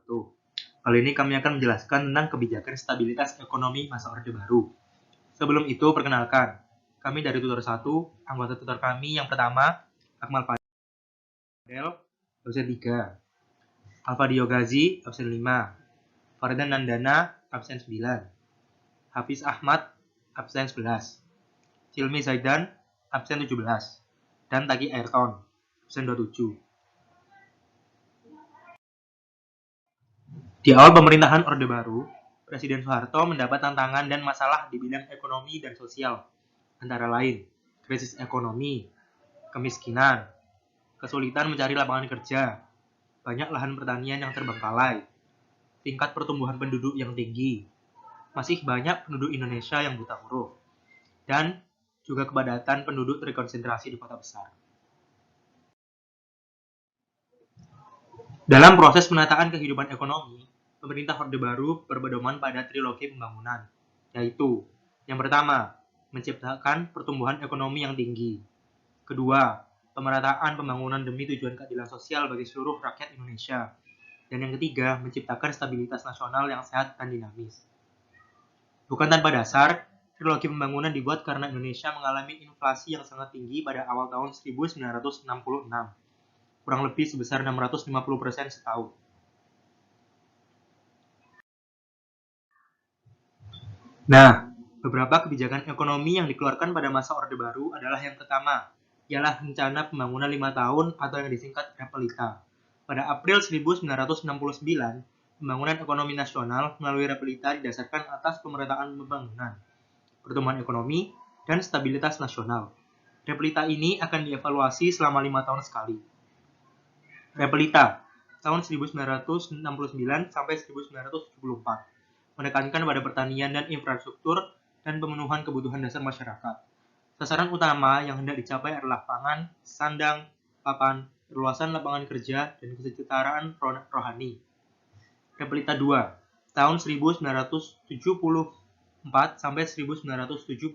wabarakatuh. Kali ini kami akan menjelaskan tentang kebijakan stabilitas ekonomi masa Orde Baru. Sebelum itu, perkenalkan, kami dari tutor 1, anggota tutor kami yang pertama, Akmal Fadel, absen 3, Alfadio Gazi, absen 5, Fardan Nandana, absen 9, Hafiz Ahmad, absen 11, Cilmi Zaidan, absen 17, dan Tagi Ayrton, absen 27. Di awal pemerintahan Orde Baru, Presiden Soeharto mendapat tantangan dan masalah di bidang ekonomi dan sosial, antara lain krisis ekonomi, kemiskinan, kesulitan mencari lapangan kerja, banyak lahan pertanian yang terbengkalai, tingkat pertumbuhan penduduk yang tinggi, masih banyak penduduk Indonesia yang buta huruf, dan juga kepadatan penduduk terkonsentrasi di kota besar. Dalam proses penataan kehidupan ekonomi, pemerintah Orde Baru berpedoman pada trilogi pembangunan, yaitu yang pertama, menciptakan pertumbuhan ekonomi yang tinggi. Kedua, pemerataan pembangunan demi tujuan keadilan sosial bagi seluruh rakyat Indonesia. Dan yang ketiga, menciptakan stabilitas nasional yang sehat dan dinamis. Bukan tanpa dasar, trilogi pembangunan dibuat karena Indonesia mengalami inflasi yang sangat tinggi pada awal tahun 1966. Kurang lebih sebesar 650% setahun. Nah, beberapa kebijakan ekonomi yang dikeluarkan pada masa Orde Baru adalah yang pertama, ialah Rencana Pembangunan 5 Tahun atau yang disingkat Repelita. Pada April 1969, pembangunan ekonomi nasional melalui Repelita didasarkan atas pemerataan pembangunan, pertumbuhan ekonomi, dan stabilitas nasional. Repelita ini akan dievaluasi selama 5 tahun sekali. Repelita tahun 1969 sampai 1974 menekankan pada pertanian dan infrastruktur dan pemenuhan kebutuhan dasar masyarakat. Sasaran utama yang hendak dicapai adalah pangan, sandang, papan, perluasan lapangan kerja, dan kesejahteraan rohani. Repelita 2 tahun 1974 sampai 1979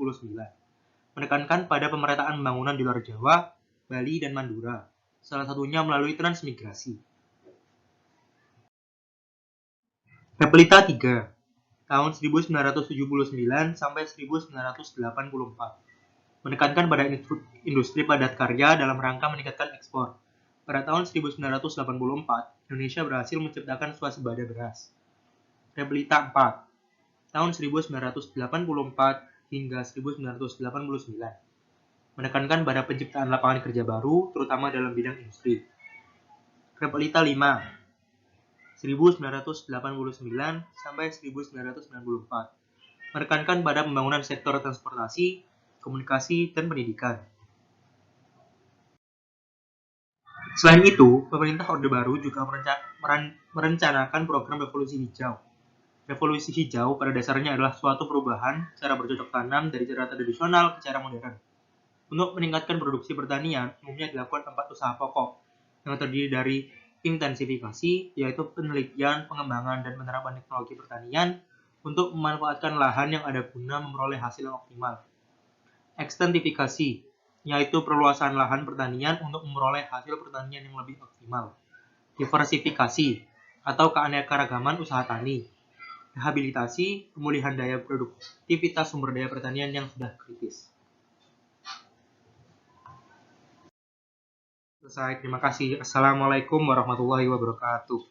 menekankan pada pemerataan pembangunan di luar Jawa, Bali, dan Madura. Salah satunya melalui transmigrasi. Repelita 3 tahun 1979 sampai 1984 menekankan pada industri padat karya dalam rangka meningkatkan ekspor. Pada tahun 1984, Indonesia berhasil menciptakan swasembada beras. Repelita 4 tahun 1984 hingga 1989 menekankan pada penciptaan lapangan kerja baru, terutama dalam bidang industri. Repelita 5 1989 sampai 1994 menekankan pada pembangunan sektor transportasi, komunikasi, dan pendidikan. Selain itu, pemerintah Orde Baru juga merencanakan program revolusi hijau. Revolusi hijau pada dasarnya adalah suatu perubahan cara bercocok tanam dari cara tradisional ke cara modern. Untuk meningkatkan produksi pertanian, umumnya dilakukan 4 usaha pokok, yang terdiri dari intensifikasi, yaitu penelitian, pengembangan, dan penerapan teknologi pertanian untuk memanfaatkan lahan yang ada guna memperoleh hasil yang optimal. Ekstensifikasi, yaitu perluasan lahan pertanian untuk memperoleh hasil pertanian yang lebih optimal. Diversifikasi, atau keanekaragaman usaha tani. Rehabilitasi, pemulihan daya produktivitas sumber daya pertanian yang sudah kritis. Selesai, terima kasih. Assalamualaikum warahmatullahi wabarakatuh.